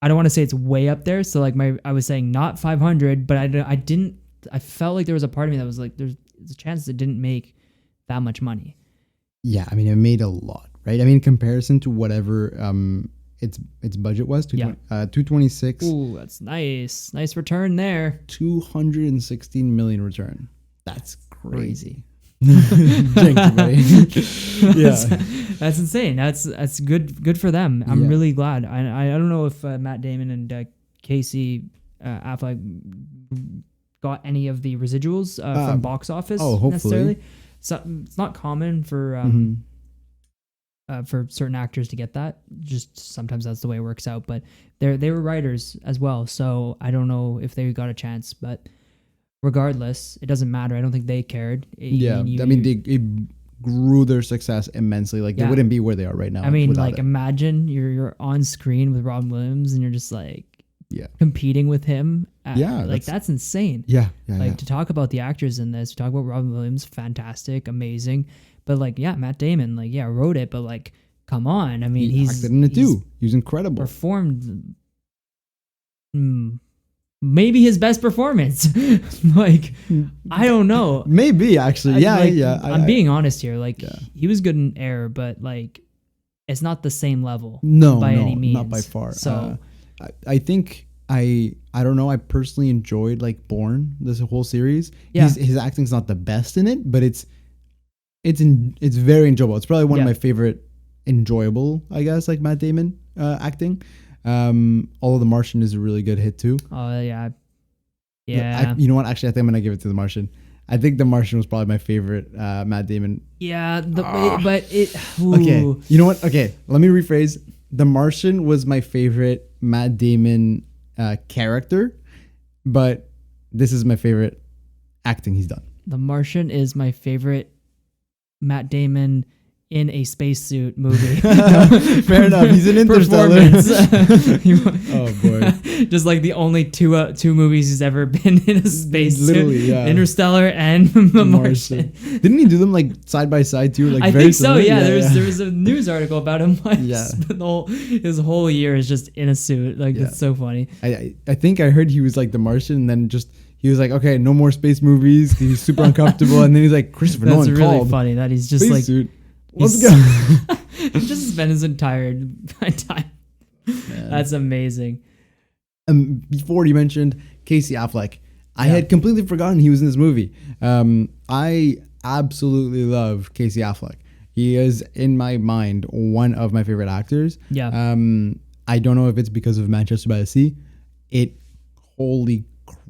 I don't want to say it's way up there. So like I was saying not 500, but I felt like there was a part of me that was like, there's a chance it didn't make that much money. Yeah. I mean, it made a lot, right? I mean, in comparison to whatever, its budget was, 226. Ooh, that's nice. Nice return there. 216 million return. That's crazy. Jinx, buddy. that's, Yeah. that's insane. That's good for them. I'm Yeah. really glad. I don't know if Matt Damon and Casey Affleck got any of the residuals from box office hopefully. necessarily. So it's not common for certain actors to get that. Just sometimes that's the way it works out. But they were writers as well, so I don't know if they got a chance. But regardless, it doesn't matter. I don't think they cared. Yeah, it grew their success immensely. Like they wouldn't be where they are right now. I mean, without like it. imagine you're on screen with Robin Williams and you're just like competing with him. Like that's insane. Yeah. To talk about the actors in this, we talk about Robin Williams, fantastic, amazing. But like, Matt Damon, like, wrote it, but like, come on. I mean, he's acted in it too. He was incredible. Performed maybe his best performance. Like, I don't know. Maybe actually. I'm being honest here. Like, he was good in Air, but like, it's not the same level. By any means. Not by far. So I think I don't know. I personally enjoyed like Bourne, this whole series. Yeah. His acting's not the best in it, but it's very enjoyable. It's probably one of my favorite enjoyable, I guess, like Matt Damon acting. Although The Martian is a really good hit too. Oh yeah. You know what? Actually, I think I'm gonna give it to The Martian. I think The Martian was probably my favorite Matt Damon. Yeah, but it. Ooh. Okay, you know what? Okay, let me rephrase. The Martian was my favorite Matt Damon character, but this is my favorite acting he's done. The Martian is my favorite Matt Damon in a spacesuit movie. Fair enough. He's an Interstellar. Oh boy! Just like the only two movies he's ever been in a spacesuit. Literally, yeah. Interstellar and The Martian. Didn't he do them like side by side too? Like I very think so. similar? Yeah, there was a news article about him. Like, Yeah. his whole year is just in a suit. Like it's so funny. I think I heard he was like The Martian, and then just. He was like, okay, no more space movies. He's super uncomfortable. And then he's like, Christopher Nolan That's really called. funny that he's just Space like, suit. Let's go. just spent his entire time. Man. That's amazing. Before you mentioned Casey Affleck, I had completely forgotten he was in this movie. I absolutely love Casey Affleck. He is, in my mind, one of my favorite actors. Yeah. I don't know if it's because of Manchester by the Sea. Holy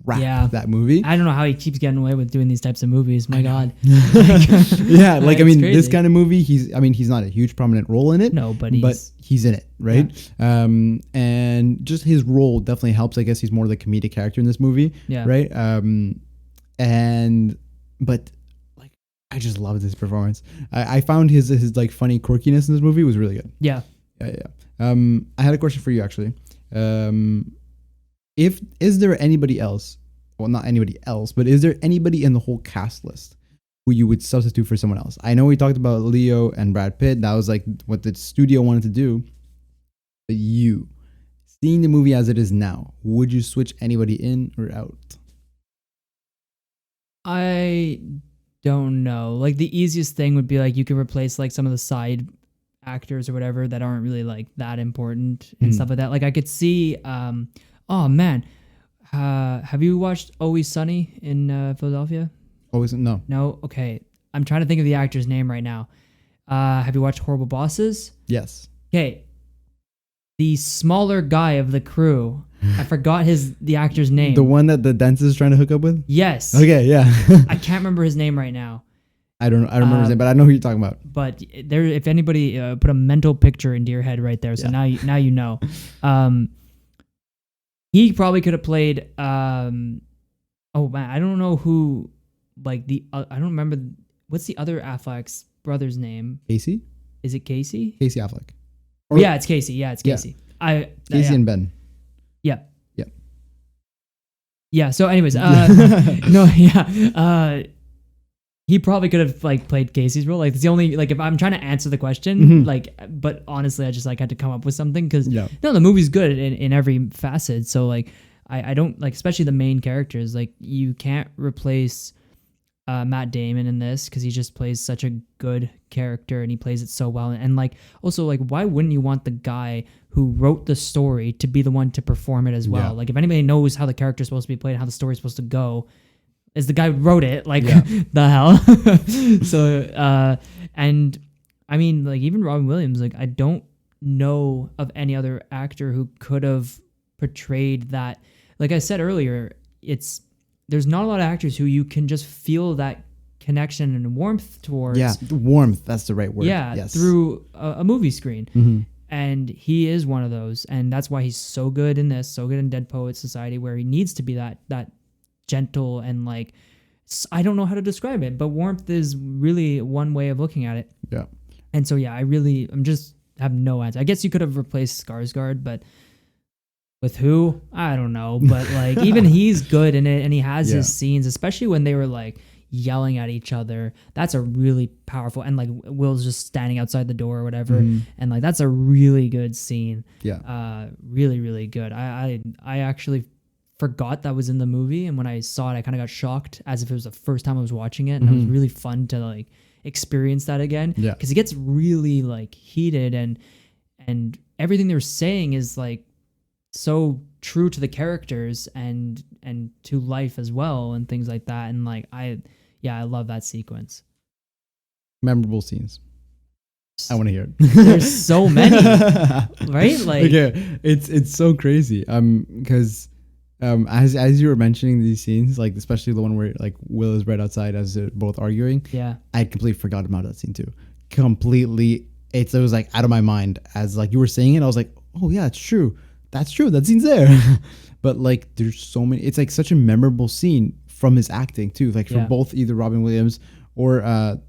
crap, that movie. I don't know how he keeps getting away with doing these types of movies. My God. Yeah, like, I mean, crazy. this kind of movie, he's not a huge prominent role in it. No, but he's in it, right? Yeah. And just his role definitely helps. I guess he's more the comedic character in this movie, right? But like, I just loved his performance. I found his like funny quirkiness in this movie was really good. Yeah. I had a question for you actually. Is there anybody else? Well, not anybody else, but is there anybody in the whole cast list who you would substitute for someone else? I know we talked about Leo and Brad Pitt. That was like what the studio wanted to do. But you, seeing the movie as it is now, would you switch anybody in or out? I don't know. Like the easiest thing would be like you could replace like some of the side actors or whatever that aren't really like that important and stuff like that. Like I could see. Oh man, have you watched Always Sunny in Philadelphia? Always no. No. Okay, I'm trying to think of the actor's name right now. Have you watched Horrible Bosses? Yes. Okay. The smaller guy of the crew. I forgot the actor's name. The one that the dentist is trying to hook up with? Yes. Okay, yeah. I can't remember his name right now. I don't remember his name, but I know who you're talking about. But there, if anybody put a mental picture into your head right there, so now you know. He probably could have played. Oh man, I don't know who. Like I don't remember. What's the other Affleck's brother's name? Casey? Is it Casey? Casey Affleck. Yeah, it's Casey. Yeah, it's Casey. Casey and Ben. Yeah. Yeah. Yeah. So, anyways, he probably could have like played Casey's role. Like it's the only like if I'm trying to answer the question, like, but honestly, I just like had to come up with something because no, the movie's good in every facet. So like I don't like, especially the main characters. Like you can't replace Matt Damon in this because he just plays such a good character and he plays it so well. And like also like why wouldn't you want the guy who wrote the story to be the one to perform it as well? Like if anybody knows how the character is supposed to be played, how the story is supposed to go. is the guy who wrote it. Like Yeah. the hell. So and I mean, like even Robin Williams, like I don't know of any other actor who could have portrayed that. Like I said earlier, there's not a lot of actors who you can just feel that connection and warmth towards. Yeah, warmth. That's the right word. Yeah, yes. through a movie screen. Mm-hmm. And he is one of those, and that's why he's so good in this, so good in Dead Poets Society, where he needs to be that gentle and like, I don't know how to describe it, but warmth is really one way of looking at it. Yeah. And so yeah, I'm just have no answer. I guess you could have replaced Skarsgård, but with who? I don't know. But like even he's good in it, and he has his scenes, especially when they were like yelling at each other. That's a really powerful, and like Will's just standing outside the door or whatever, and like that's a really good scene. Really, really good. I actually forgot that was in the movie, and when I saw it, I kind of got shocked as if it was the first time I was watching it, and it was really fun to like experience that again. Yeah, because it gets really like heated, and everything they're saying is like so true to the characters and to life as well, and things like that. And like I love that sequence. Memorable scenes. I want to hear it. There's so many, right? Like, okay, it's so crazy. Because as you were mentioning these scenes, like especially the one where like Will is right outside as they're both arguing. Yeah, I completely forgot about that scene too. Completely, it was like out of my mind as like you were saying it. I was like, oh yeah, it's true. That's true. That scene's there. But like, there's so many. It's like such a memorable scene from his acting too. Like for both either Robin Williams or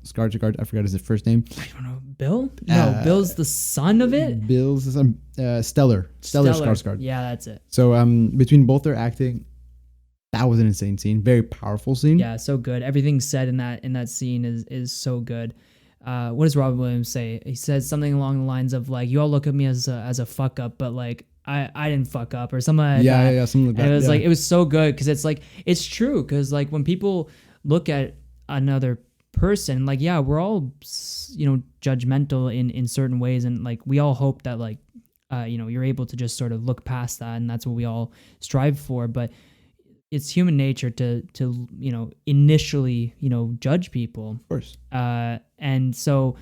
Skarsgård. I forgot his first name. I don't know. Bill? No, Bill's the son of it. Bill's the son. Stellar Skarsgård. Yeah, that's it. So between both their acting, that was an insane scene. Very powerful scene. Yeah, so good. Everything said in that scene is so good. What does Robin Williams say? He says something along the lines of like, "You all look at me as a fuck up, but like I didn't fuck up," or something like that. Yeah, something like that. And it was like, it was so good because it's like, it's true, because like when people look at another person, like we're all judgmental in certain ways, and like we all hope that like you're able to just sort of look past that, and that's what we all strive for. But it's human nature to initially judge people, of course. And so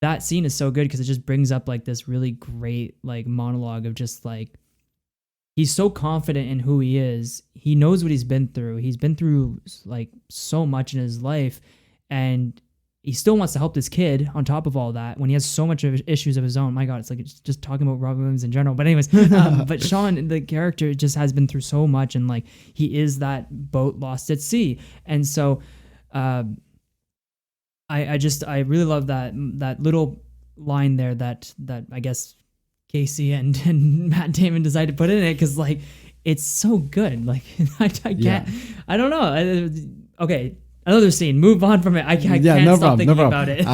that scene is so good because it just brings up like this really great like monologue of just like, he's so confident in who he is. He knows what he's been through. He's been through like so much in his life, and he still wants to help this kid on top of all that when he has so much of issues of his own. My God, it's like it's just talking about Robin Williams in general. But anyways, but Sean, the character, just has been through so much, and like he is that boat lost at sea. And so I really love that little line there that I guess Casey and Matt Damon decided to put in it, because like it's so good. Like I can't, I don't know. Okay, another scene. Move on from it. I can't stop thinking about it.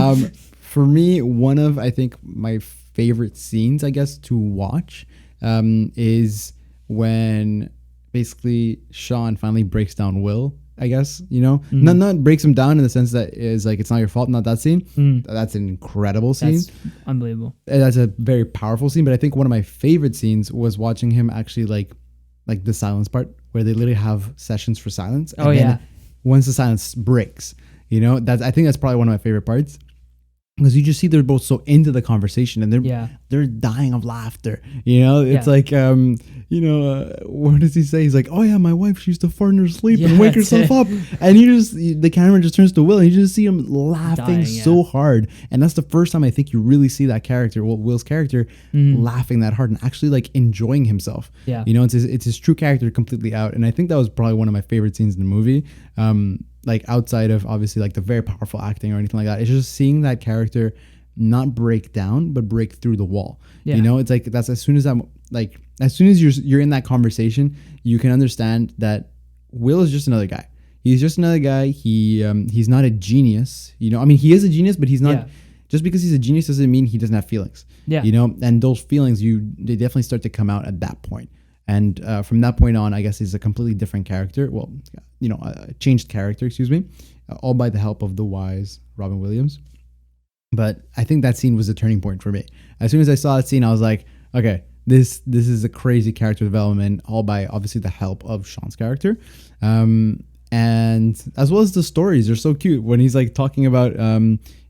For me, one of I think my favorite scenes, I guess, to watch is when basically Sean finally breaks down Will. I guess, not breaks him down in the sense that is like, it's not your fault, not that scene. That's an incredible scene. That's unbelievable. That's a very powerful scene. But I think one of my favorite scenes was watching him actually like the silence part, where they literally have sessions for silence. And then once the silence breaks, I think that's probably one of my favorite parts. Because you just see they're both so into the conversation, and they're dying of laughter. It's like what does he say? He's like, "Oh yeah, my wife, she used to fart in her sleep and wake herself up." And the camera just turns to Will, and you just see him laughing so hard. And that's the first time I think you really see that character, Will's character, laughing that hard and actually like enjoying himself. Yeah, it's his true character completely out. And I think that was probably one of my favorite scenes in the movie. Like outside of obviously like the very powerful acting or anything like that, it's just seeing that character not break down but break through the wall. It's like that's as soon as you're in that conversation, you can understand that Will is just another guy. He's just another guy. He's not a genius. He is a genius, but he's not. Just because he's a genius doesn't mean he doesn't have feelings. And those feelings they definitely start to come out at that point. And from that point on, I guess he's a completely different character. Well, a changed character, excuse me, all by the help of the wise Robin Williams. But I think that scene was a turning point for me. As soon as I saw that scene, I was like, okay, this is a crazy character development, all by obviously the help of Sean's character. And scenes as well as the stories are so cute when he's like talking about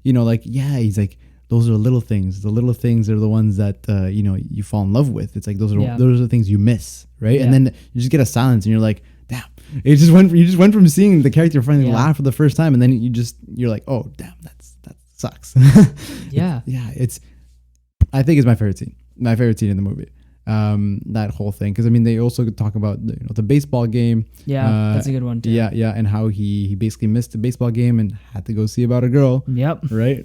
like he's like, those are the little things. The little things are the ones that you fall in love with. It's like those are the things you miss, right? And then you just get a silence and you're like, damn. You just went from seeing the character finally laugh for the first time, and then you're like, oh damn, that sucks. Yeah. I think it's my favorite scene. My favorite scene in the movie. That whole thing, because I mean they also talk about the baseball game. Yeah, that's a good one too. Yeah, and how he basically missed the baseball game and had to go see about a girl. Yep. Right.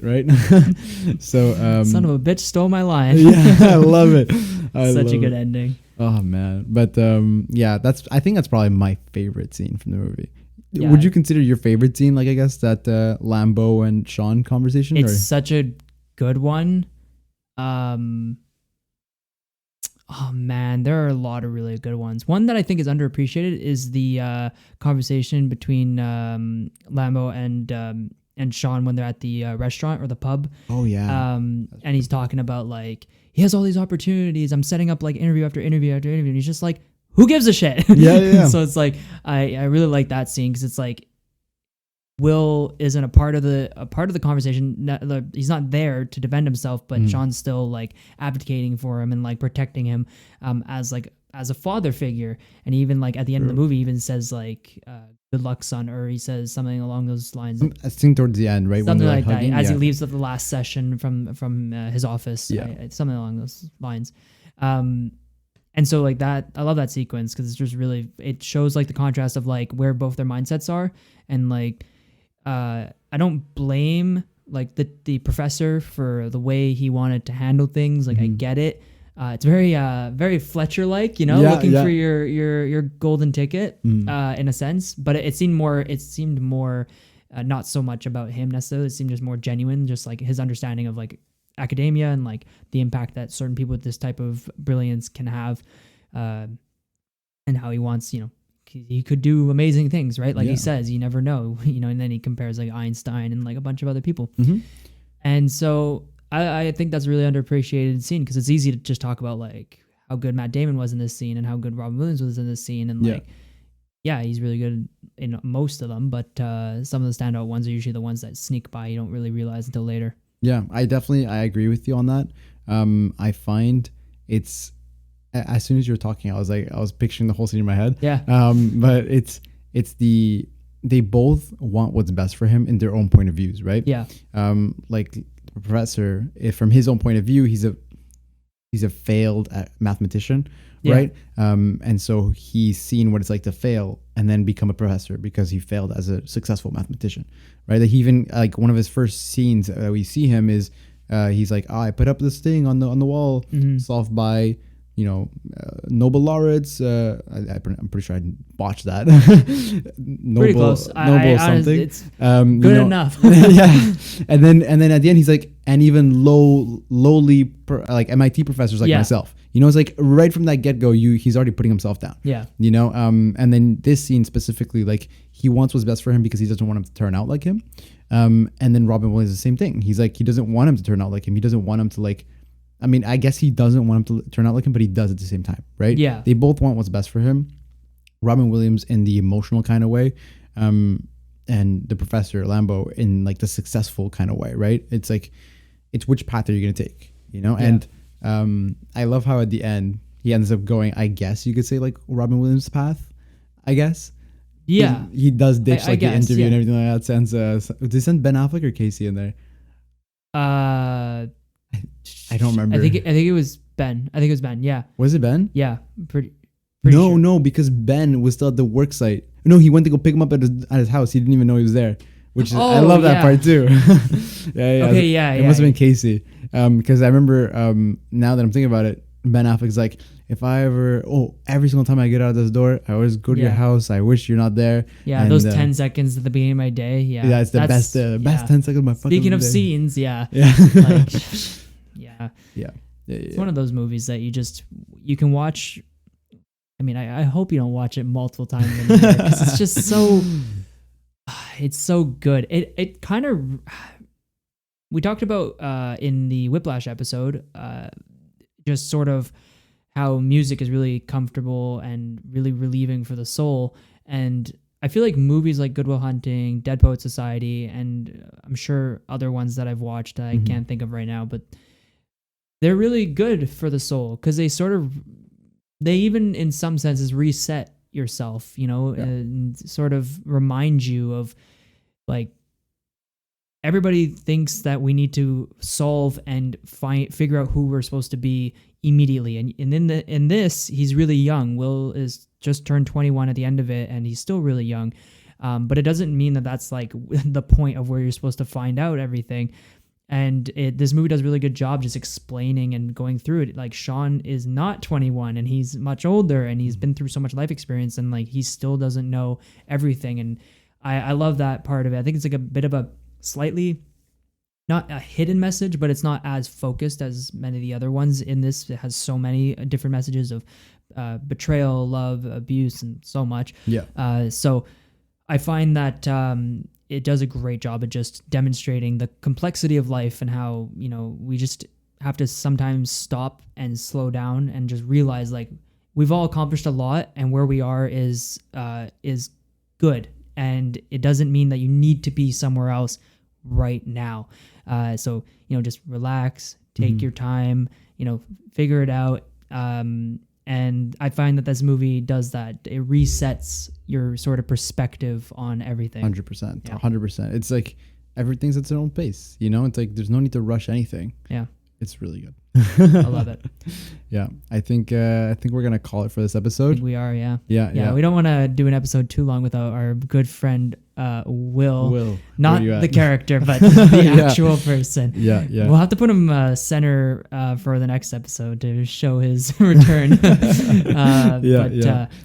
So son of a bitch stole my line. Yeah, I love it. Such a good ending. Oh man, but I think that's probably my favorite scene from the movie. Yeah. Would you consider your favorite scene, like I guess that Lambo and Sean conversation? It's such a good one. Oh man, there are a lot of really good ones. One that I think is underappreciated is the conversation between Lambo and Sean when they're at the restaurant or the pub. Oh yeah. And he's talking about like he has all these opportunities. I'm setting up like interview after interview after interview, and he's just like, who gives a shit? Yeah. So it's like I really like that scene because it's like Will isn't a part of the conversation. He's not there to defend himself, but Sean's still like advocating for him and like protecting him as a father figure. And even like at the end of the movie, he even says like "Good luck, son," or he says something along those lines. I think towards the end, right? Something when like that hugging, as he leaves at the last session from his office. Yeah, something along those lines. And so like that, I love that sequence because it's just really it shows like the contrast of like where both their mindsets are and like. I don't blame like the professor for the way he wanted to handle things. Like I get it. It's very Fletcher like, looking for your golden ticket in a sense. But it seemed more not so much about him necessarily. It seemed just more genuine, just like his understanding of like academia and like the impact that certain people with this type of brilliance can have, and how he wants he could do amazing things, right? Like he says, you never know, and then he compares like Einstein and like a bunch of other people. And so I think that's a really underappreciated scene because it's easy to just talk about like how good Matt Damon was in this scene and how good Robin Williams was in this scene. And like, he's really good in most of them, but some of the standout ones are usually the ones that sneak by. You don't really realize until later. Yeah, I agree with you on that. I find it's, as soon as you were talking, I was picturing the whole scene in my head. Yeah. But they both want what's best for him in their own point of views, right? Yeah. Like the professor, if from his own point of view, he's a failed mathematician, right? And so he's seen what it's like to fail and then become a professor because he failed as a successful mathematician, right? Like he even like one of his first scenes that we see him is he's like, I put up this thing on the wall solved by Nobel laureates. I'm pretty sure I botched that. Pretty close. Nobel something. It's good enough. Yeah. And then at the end he's like, and even lowly like MIT professors like myself. It's like right from that get go, he's already putting himself down. Yeah. And then this scene specifically, like he wants what's best for him because he doesn't want him to turn out like him. And then Robin Williams is the same thing. He's like he doesn't want him to turn out like him. He doesn't want him to like. I mean, I guess he doesn't want him to turn out like him, but he does at the same time, right? Yeah. They both want what's best for him. Robin Williams in the emotional kind of way, and the Professor Lambo in like the successful kind of way, right? It's like, it's which path are you going to take, And I love how at the end he ends up going, I guess you could say like Robin Williams' path, I guess. Yeah. He does ditch I guess, the interview and everything like that. Sends did they send Ben Affleck or Casey in there? I don't remember. I think it was Ben. Yeah. Was it Ben? Yeah. Pretty no, sure. because Ben was still at the work site. No, he went to go pick him up at his house. He didn't even know he was there. Which is, I love that part too. Yeah. Okay, yeah. It must have been Casey. Because I remember now that I'm thinking about it, Ben Affleck's like, if I ever, every single time I get out of this door, I always go to your house. I wish you're not there. Yeah, and those 10 seconds at the beginning of my day. Yeah. Yeah, it's the best 10 seconds of my fucking day. Speaking of scenes, yeah. Yeah. Like, yeah. It's one of those movies that you can watch. I mean, I hope you don't watch it multiple times because it's just so, it's so good. It kind of, we talked about in the Whiplash episode, just sort of how music is really comfortable and really relieving for the soul. And I feel like movies like Good Will Hunting, Dead Poet Society, and I'm sure other ones that I've watched that I can't think of right now, but they're really good for the soul because they even in some senses reset yourself, and sort of remind you of like everybody thinks that we need to solve and figure out who we're supposed to be immediately. And in this, he's really young. Will is just turned 21 at the end of it, and he's still really young. But it doesn't mean that that's like the point of where you're supposed to find out everything. And this movie does a really good job just explaining and going through it. Like Sean is not 21 and he's much older and he's been through so much life experience and like he still doesn't know everything. And I love that part of it. I think it's like a bit of a slightly, not a hidden message, but it's not as focused as many of the other ones in this. It has so many different messages of betrayal, love, abuse, and so much. Yeah. So I find that it does a great job at just demonstrating the complexity of life and how, we just have to sometimes stop and slow down and just realize like we've all accomplished a lot and where we are is good. And it doesn't mean that you need to be somewhere else right now. So, just relax, take your time, figure it out. And I find that this movie does that. It resets your sort of perspective on everything. 100%. Yeah. 100%. It's like everything's at its own pace. It's like there's no need to rush anything. Yeah. It's really good. I love it. Yeah. I think we're going to call it for this episode. We are, yeah. Yeah. We don't want to do an episode too long without our good friend Will. Not the character, but the actual person. Yeah. We'll have to put him center for the next episode to show his return.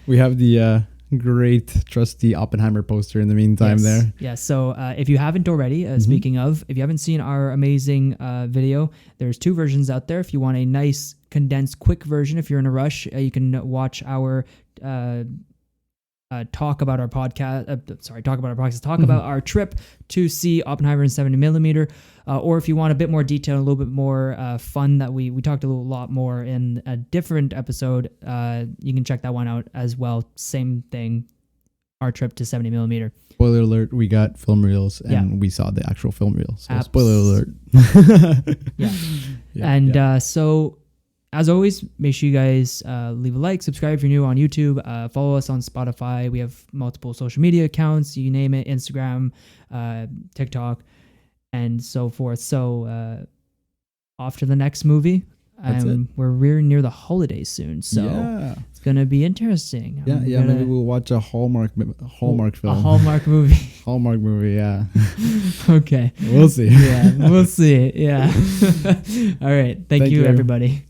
We have the great trusty Oppenheimer poster in the meantime there. Yeah. So if you haven't already, speaking of, if you haven't seen our amazing video, there's 2 versions out there. If you want a nice, condensed, quick version, if you're in a rush, you can watch our talk about our podcast, about our trip to see Oppenheimer in 70mm. Or if you want a bit more detail, a little bit more fun that we talked a lot more in a different episode, you can check that one out as well. Same thing, our trip to 70mm. Spoiler alert, we got film reels and we saw the actual film reels. So spoiler alert. So as always, make sure you guys leave a like, subscribe if you're new on YouTube, follow us on Spotify. We have multiple social media accounts, you name it, Instagram, TikTok, and so forth. So off to the next movie. We're very near the holidays soon, so it's gonna be interesting. Maybe we'll watch a Hallmark film. A Hallmark movie. Hallmark movie, yeah. Okay. We'll see. Yeah, we'll see. Yeah. All right. Thank you, everybody.